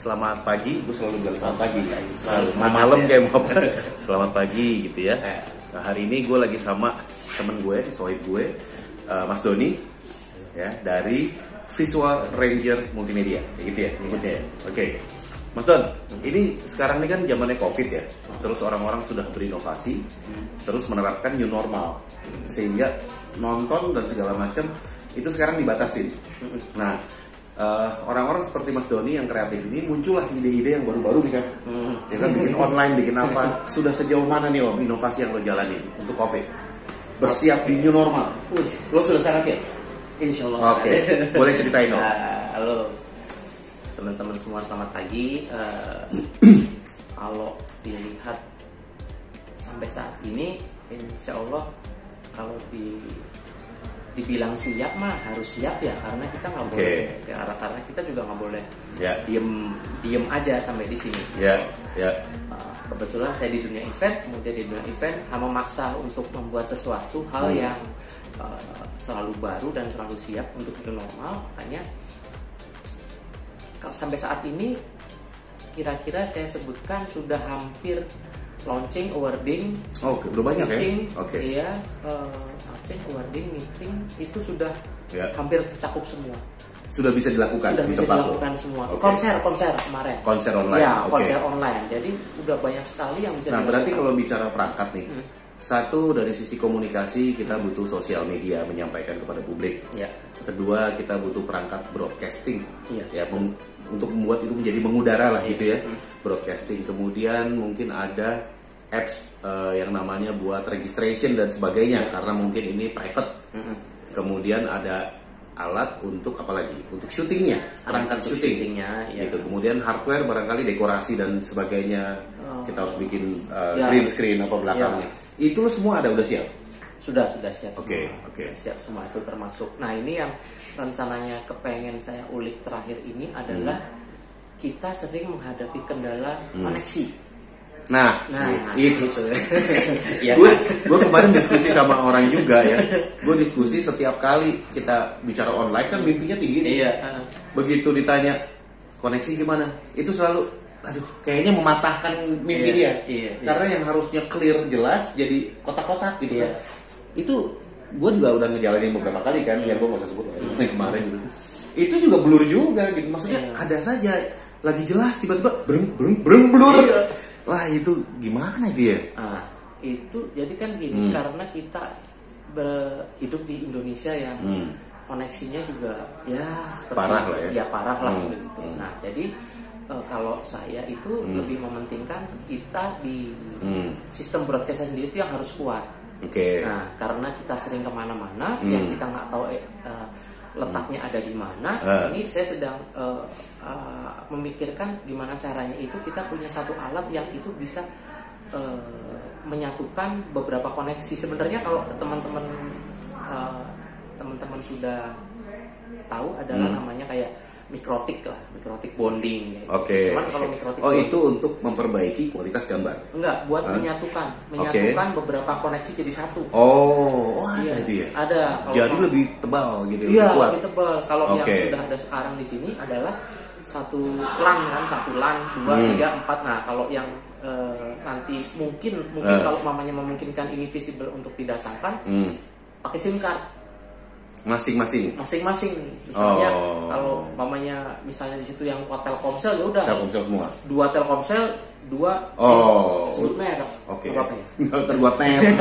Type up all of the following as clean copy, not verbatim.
selamat pagi. Gue selalu bilang selamat pagi. Selalu malam ya. kayak mau apa. Selamat pagi gitu ya. Nah, hari ini gue lagi sama temen gue, sohib gue, Mas Doni, ya, dari Visual Ranger Multimedia, gitu ya, nyebutnya ya. Oke, Mas Don, ini sekarang ini kan zamannya COVID ya, terus orang-orang sudah berinovasi, terus menerapkan new normal, sehingga nonton dan segala macam itu sekarang dibatasin. Nah, orang-orang seperti Mas Doni yang kreatif ini muncullah ide-ide yang baru-baru nih kan, ya kan, bikin online, bikin apa. Sudah sejauh mana nih Om inovasi yang lo jalanin untuk COVID? Bersiap di new normal. Lo sudah sangat siap? Insya Allah. Oke, boleh ceritain Om. Halo teman-teman semua, selamat pagi. Kalau dilihat sampai saat ini, insya Allah kalau dibilang siap mah harus siap ya, karena kita nggak boleh, karena kita juga nggak boleh diem aja sampai di sini. Kebetulan saya di dunia event, kemudian di dunia event memaksa untuk membuat sesuatu hal yang selalu baru dan selalu siap untuk itu normal. Makanya sampai saat ini kira-kira saya sebutkan sudah hampir launching, awarding. Oke, udah banyak meeting, ya? Oke. Iya, launching, awarding, meeting itu sudah hampir tercakup semua. Sudah bisa dilakukan? Sudah bisa dilakukan semua. Konser kemarin. Konser online. Ya, konser online. Jadi udah banyak sekali yang bisa. Nah, berarti kalau bicara perangkat nih, satu dari sisi komunikasi kita butuh sosial media menyampaikan kepada publik. Ya. Kedua, kita butuh perangkat broadcasting. Ya. Untuk membuat itu menjadi mengudara lah gitu ya. Broadcasting. Kemudian mungkin ada apps yang namanya buat registration dan sebagainya karena mungkin ini private. Kemudian ada alat untuk apa lagi? Untuk syutingnya, perangkat syutingnya, gitu. Kemudian hardware barangkali dekorasi dan sebagainya. Kita harus bikin green screen apa belakangnya. Itu semua ada, udah siap? Sudah siap. Oke. Siap semua, itu termasuk. Nah, ini yang rencananya kepengen saya ulik terakhir ini adalah kita sering menghadapi kendala koneksi. Nah itu. Ya, gue kemarin diskusi sama orang juga ya. Gue diskusi setiap kali kita bicara online kan mimpinya tinggi nih. Iya. Begitu ditanya koneksi gimana, itu selalu, aduh, kayaknya mematahkan mimpi dia. Karena yang harusnya clear jelas jadi kotak-kotak gitu kan. Itu gue juga udah ngejalanin beberapa kali kan, ya gue gak usah sebut kemarin gitu. Itu juga blur juga gitu. Maksudnya ada saja lagi jelas tiba-tiba blur. Wah, itu gimana dia? Itu jadi kan gini, karena kita hidup di Indonesia yang koneksinya juga ya seperti parah lah ya. Parah lah begitu. Nah, jadi kalau saya itu lebih mementingkan kita di sistem broadcast sendiri itu yang harus kuat. Nah, karena kita sering kemana-mana, yang kita nggak tahu letaknya ada di mana. Ini saya sedang memikirkan gimana caranya itu kita punya satu alat yang itu bisa menyatukan beberapa koneksi. Sebenarnya kalau teman-teman sudah tahu adalah namanya kayak mikrotik bonding. Cuman kalau mikrotik itu untuk memperbaiki kualitas gambar? Enggak, buat menyatukan beberapa koneksi jadi satu. Ada itu ya? Ada. Jadi lebih tebal gitu. Iya, lebih tebal. Kalau yang sudah ada sekarang di sini adalah satu LAN, 2, 3, 4. Nah, kalau yang nanti mungkin kalau mamanya memungkinkan ini visible untuk didatangkan, pakai SIM card. Masing-masing. Misalnya kalau mamanya misalnya di situ yang kuat Telkomsel, ya udah. Telkomsel semua. 2 Telkomsel, 2 sebut merek. Terbuat merek.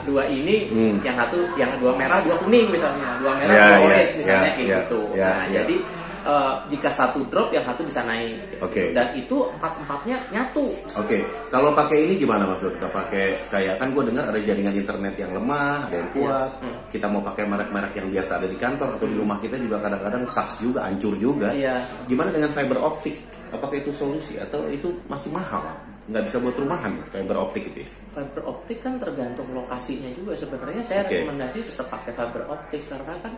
Dua ini yang 2 merah, 2 kuning misalnya. 2 merah, 2 orange misalnya gitu. Jadi jika satu drop, yang satu bisa naik. Dan itu empat-empatnya nyatu. Kalau pakai ini gimana Mas Dok? Kita pakai kayak, kan gue dengar ada jaringan internet yang lemah, ada yang kuat. Kita mau pakai merek-merek yang biasa ada di kantor atau di rumah kita juga kadang-kadang sucks juga, hancur juga. Gimana dengan fiber optik? Apakah itu solusi atau itu masih mahal? Nggak bisa buat rumahan fiber optik itu? Fiber optik kan tergantung lokasinya juga. Sebenarnya saya rekomendasi tetap pakai fiber optik karena kan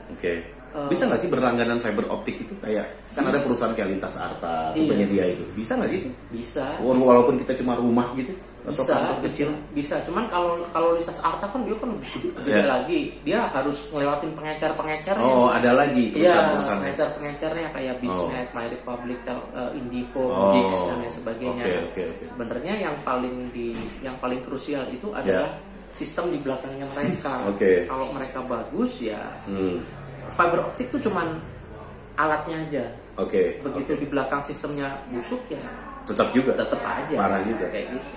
bisa nggak sih berlangganan fiber optik itu? Kayak kan ada perusahaan kayak Lintas Arta penyedia itu, bisa nggak sih? Bisa. Walaupun kita cuma rumah gitu? atau kantor kecil? Bisa. Cuman kalau lintas Arta kan dia kan beda lagi. Dia harus ngelewatin pengecer-pengecernya. Oh, ada lagi perusahaan-perusahaan. Pengecer-pengecernya kayak Biznet, My Republic, Indico, Geeks dan lain sebagainya. Okay. Sebenarnya yang paling krusial itu adalah sistem di belakangnya mereka. Kalau mereka bagus ya fiber optik itu cuman alatnya aja. Begitu di belakang sistemnya busuk ya tetap aja parah juga kayak gitu.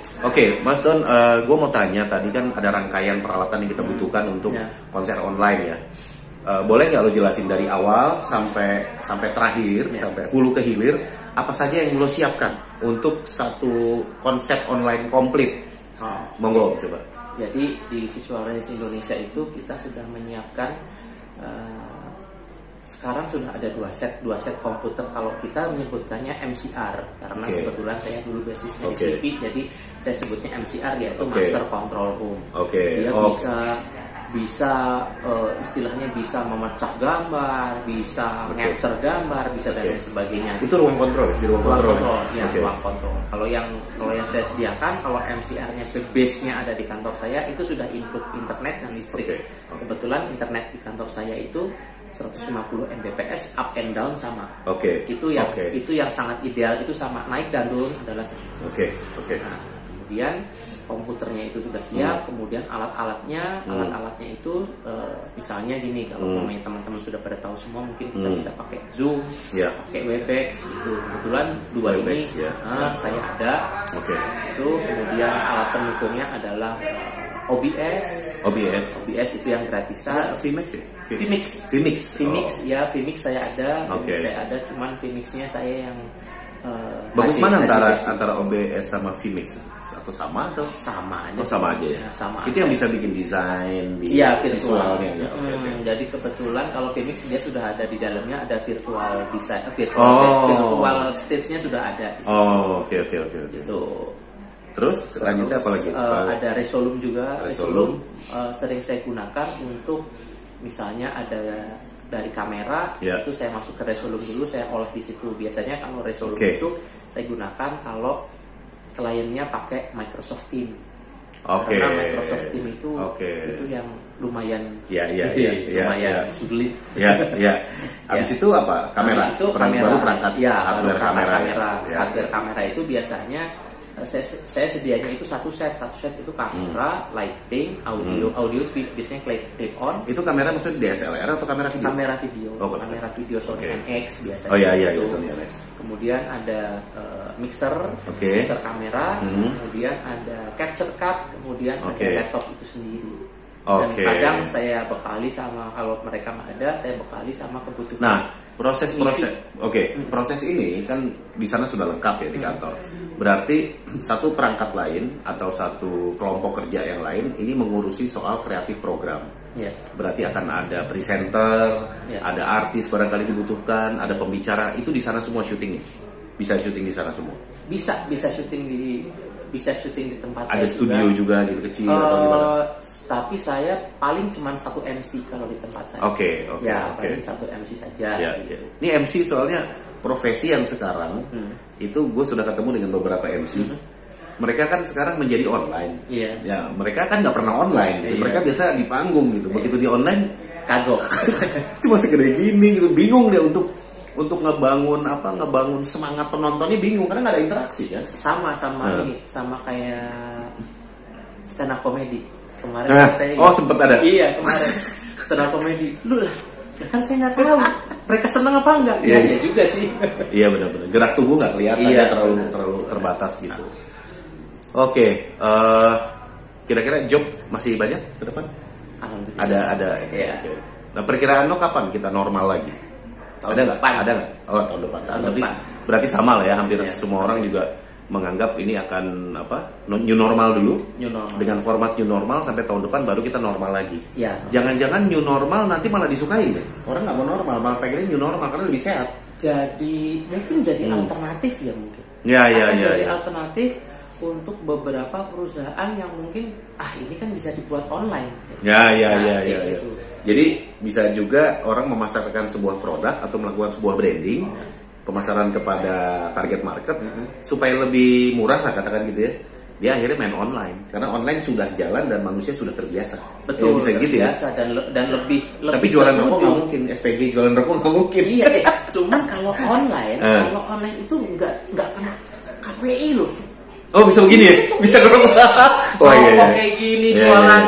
Mas Don, gue mau tanya, tadi kan ada rangkaian peralatan yang kita butuhkan untuk konser online ya. Boleh nggak lo jelasin dari awal sampai terakhir, sampai hulu ke hilir, apa saja yang lo siapkan untuk satu konsep online komplit? Monggo coba. Jadi di Visual Range Indonesia itu kita sudah menyiapkan sekarang sudah ada dua set komputer. Kalau kita menyebutkannya MCR karena kebetulan saya dulu basisnya di TV, jadi saya sebutnya MCR, yaitu Master Control Room. Dia bisa istilahnya bisa memecah gambar, bisa capture gambar, bisa dan lain sebagainya. Itu ruang kontrol, di ruang kontrol. Ruang kontrol. Kalau yang saya sediakan, kalau MCR-nya base-nya ada di kantor saya, itu sudah include internet dan listrik. Kebetulan internet di kantor saya itu 150 Mbps up and down sama. Itu yang sangat ideal, itu sama, naik dan turun adalah sama. Nah, kemudian komputernya itu sudah siap, kemudian alat-alatnya itu misalnya gini, kalau teman-teman sudah pada tahu semua, mungkin kita bisa pakai Zoom, pakai Webex gitu. Kebetulan dua Webex, ini saya ada. Itu kemudian alat pendukungnya adalah OBS itu yang gratisan. Vmix saya ada. Saya ada, cuman Vmix-nya saya yang bagus mana antara OBS sama Vmix? Atau sama atau sama aja? Sama aja ya. Itu yang bisa bikin desain di visualnya. Jadi kebetulan kalau Vmix dia sudah ada di dalamnya, ada virtual design, virtual stage-nya sudah ada. Oke. Terus selanjutnya apa lagi? Ada Resolume juga. Resolume sering saya gunakan untuk misalnya ada dari kamera, itu saya masuk ke Resolume dulu, saya olah di situ. Biasanya kalau Resolume itu saya gunakan kalau kliennya pakai Microsoft Teams. Karena Microsoft Teams itu yang lumayan sulit. Habis itu apa? Kamera. Baru perangkat hardware kamera. Hardware kamera itu biasanya saya sedianya itu satu set itu kamera, lighting, audio biasanya clip on. Itu kamera maksudnya DSLR atau kamera video? Kamera video Sony NX biasanya. Sony NX. Kemudian ada mixer kamera, kemudian ada capture card, kemudian ada laptop itu sendiri. Dan kadang saya bekali sama, kalau mereka nggak ada, saya bekali sama kebutuhan. Nah, proses ini kan di sana sudah lengkap ya di kantor. Berarti satu perangkat lain atau satu kelompok kerja yang lain ini mengurusi soal kreatif program. Berarti akan ada presenter, ada artis barangkali dibutuhkan, ada pembicara, itu di sana semua syutingnya. Bisa syuting di sana semua. Bisa syuting di tempat ada saya. Ada studio juga gitu kecil atau gimana? Tapi saya paling cuma satu MC kalau di tempat saya. Paling satu MC saja. Gitu. Ini MC soalnya profesi yang sekarang itu gue sudah ketemu dengan beberapa MC. Mereka kan sekarang menjadi online. Ya, mereka kan nggak pernah online. Gitu. Mereka biasa di panggung gitu. Begitu di online kagok. Cuma segede gini gitu. Bingung dia untuk ngebangun semangat penontonnya, bingung karena nggak ada interaksi kan. Sama kayak stand up comedy kemarin saya. Sempet ada. Iya, kemarin stand up comedy. Lu kan saya nggak tahu mereka seneng apa enggak. Iya juga sih. Iya benar-benar. Gerak tubuh nggak kelihatan, terlalu terbatas gitu. Kira-kira job masih banyak ke depan? Alhamdulillah. Ada. Nah, perkiraan lo kapan kita normal lagi? Ada nggak? Tahun depan. Berarti sama lah ya, hampir semua orang juga menganggap ini akan new normal dulu. Dengan format new normal sampai tahun depan baru kita normal lagi. Jangan-jangan new normal nanti malah disukai deh. Orang nggak mau normal, malah pengennya new normal karena lebih sehat. Jadi mungkin jadi alternatif ya mungkin. Jadi alternatif untuk beberapa perusahaan yang mungkin ini kan bisa dibuat online. Gitu. Jadi bisa juga orang memasarkan sebuah produk atau melakukan sebuah branding, pemasaran kepada target market supaya lebih murah lah katakan gitu ya. dia akhirnya main online karena online sudah jalan dan manusia sudah terbiasa. Betul, bisa gitu ya. Dan lebih Tapi jualan rokok nggak mungkin, SPG jualan rokok nggak mungkin. Iya, cuman kalau online itu nggak kena KPI loh. Oh bisa begini ya? Bisa ngerokok. Oh iya. Kayak gini jualan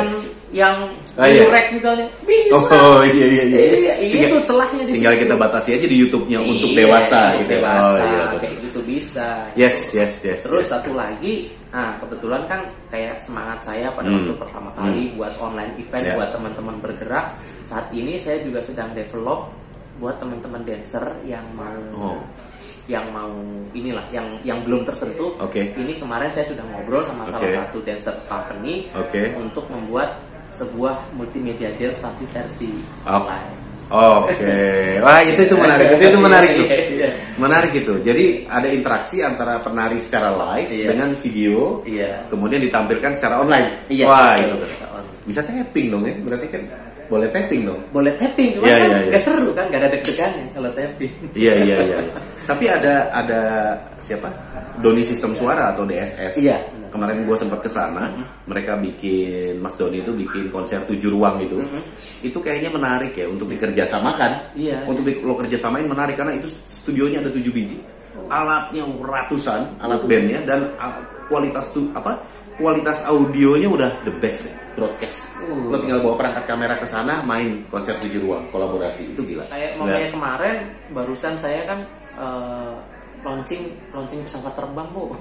yang direct misalnya. Bisa. Oh iya. Itu celahnya di tinggal situ. kita batasi aja di YouTube-nya untuk dewasa gitu. Dewasa, kayak gitu bisa. Yes. Terus satu lagi, kebetulan kan kayak semangat saya pada waktu pertama kali buat online event buat teman-teman bergerak. Saat ini saya juga sedang develop buat teman-teman dancer yang mau inilah yang belum tersentuh. Ini kemarin saya sudah ngobrol sama salah satu dancer company untuk membuat sebuah multimedia dance tapi versi online. Wah itu menarik. Itu menarik tuh. Menarik itu. Jadi ada interaksi antara penari secara live dengan video, kemudian ditampilkan secara online. Wah itu bisa tapping dong ya. Berarti kan boleh tapping dong. Boleh tapping, cuma kan gak seru kan, gak ada deg-degannya kalau tapping. Iya. Tapi ada siapa? Doni Sistem Suara atau DSS. Iya. Kemarin gue sempat ke sana, mereka bikin, Mas Doni itu bikin konser 7 ruang itu. Itu kayaknya menarik ya untuk dikerjasamakan. Iya. Untuk lo kerjasamain menarik karena itu studionya ada 7 biji. Alatnya ratusan, alat bandnya dan kualitas audionya udah the best deh, broadcast. Lo tinggal bawa perangkat kamera ke sana, main konser 7 ruang, kolaborasi itu gila. Kayak kemarin barusan saya kan launching pesawat terbang, Bu.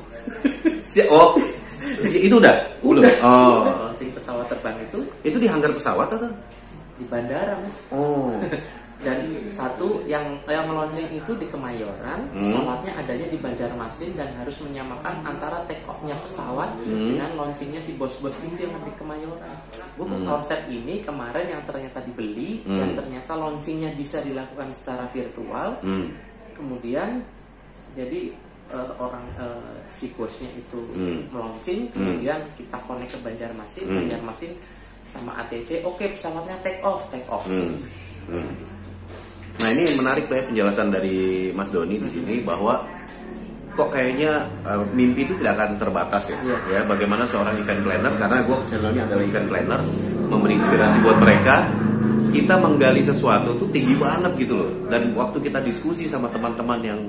Itu udah. Launching pesawat terbang itu di hanggar pesawat atau di bandara, Mas. Dan satu yang launching itu di Kemayoran, pesawatnya adanya di Banjarmasin dan harus menyamakan antara take off-nya pesawat dengan launchingnya si bos-bos itu yang di Kemayoran. Konsep ini kemarin yang ternyata dibeli dan ternyata launchingnya bisa dilakukan secara virtual. Kemudian jadi si bosnya itu meluncing, kemudian kita connect ke Banjarmasin sama ATC. Pesawatnya take off. Nah ini menarik ya penjelasan dari Mas Doni di sini bahwa kok kayaknya mimpi itu tidak akan terbatas ya. Bagaimana seorang event planner, karena gue channelnya adalah event planner, memberi inspirasi buat mereka. Kita menggali sesuatu tuh tinggi banget gitu loh. Dan waktu kita diskusi sama teman-teman yang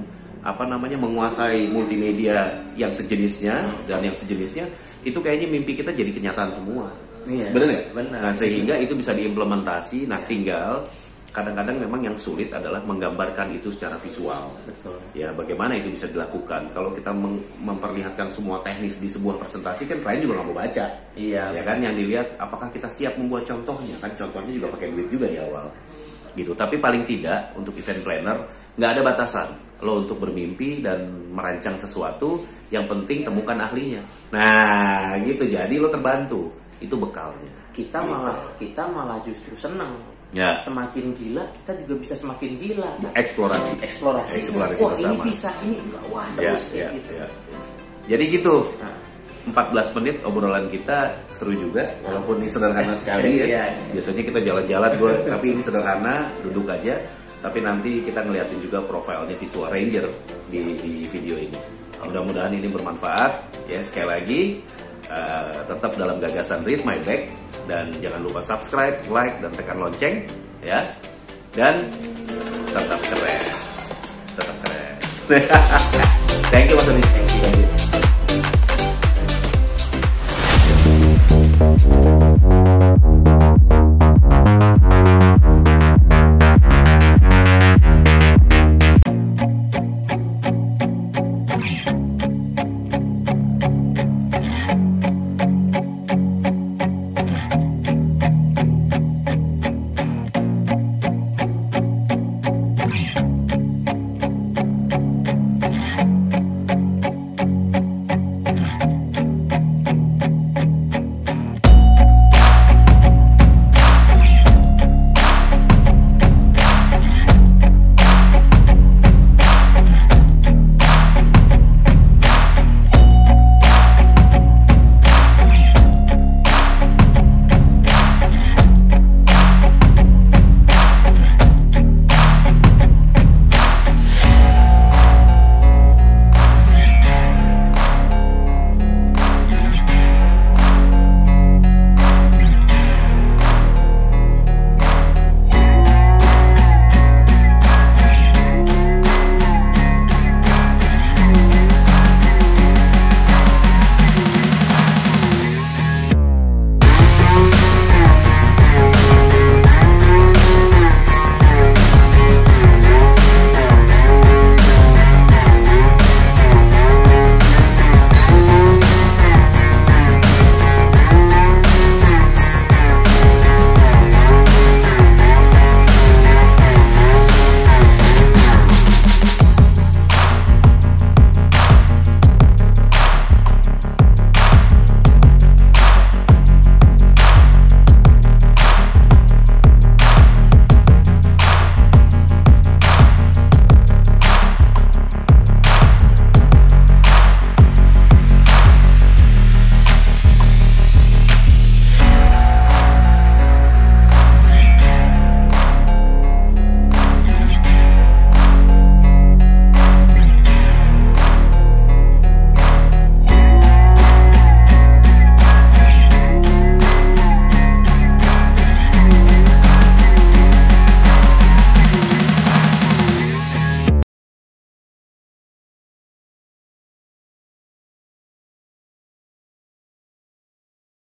menguasai multimedia yang sejenisnya dan yang sejenisnya, itu kayaknya mimpi kita jadi kenyataan semua. Bener nggak? Benar. Nah sehingga itu bisa diimplementasi. Nah tinggal kadang-kadang memang yang sulit adalah menggambarkan itu secara visual. Betul. Ya bagaimana itu bisa dilakukan? Kalau kita memperlihatkan semua teknis di sebuah presentasi kan klien juga nggak mau baca. Iya. Ya kan yang dilihat apakah kita siap membuat contohnya, kan contohnya juga pakai duit juga di awal. Gitu. Tapi paling tidak untuk event planner nggak ada batasan lo untuk bermimpi dan merancang sesuatu. Yang penting temukan ahlinya. Nah gitu, jadi lo terbantu. Itu bekalnya. Kita malah justru senang. Ya. Semakin gila kita juga bisa semakin gila. Eksplorasi wah bersama. ini bisa, ini enggak, wah terus gitu. Jadi gitu. 14 menit obrolan kita seru juga, walaupun ini sederhana sekali ya. Biasanya kita jalan-jalan tapi ini sederhana, duduk aja. Tapi nanti kita ngeliatin juga profilnya Visual Ranger di video ini. Mudah-mudahan ini bermanfaat. Ya sekali lagi tetap dalam gagasan Read My Bag, dan jangan lupa subscribe, like, dan tekan lonceng ya. Dan tetap keren. Thank you Mas Doni. Thank you.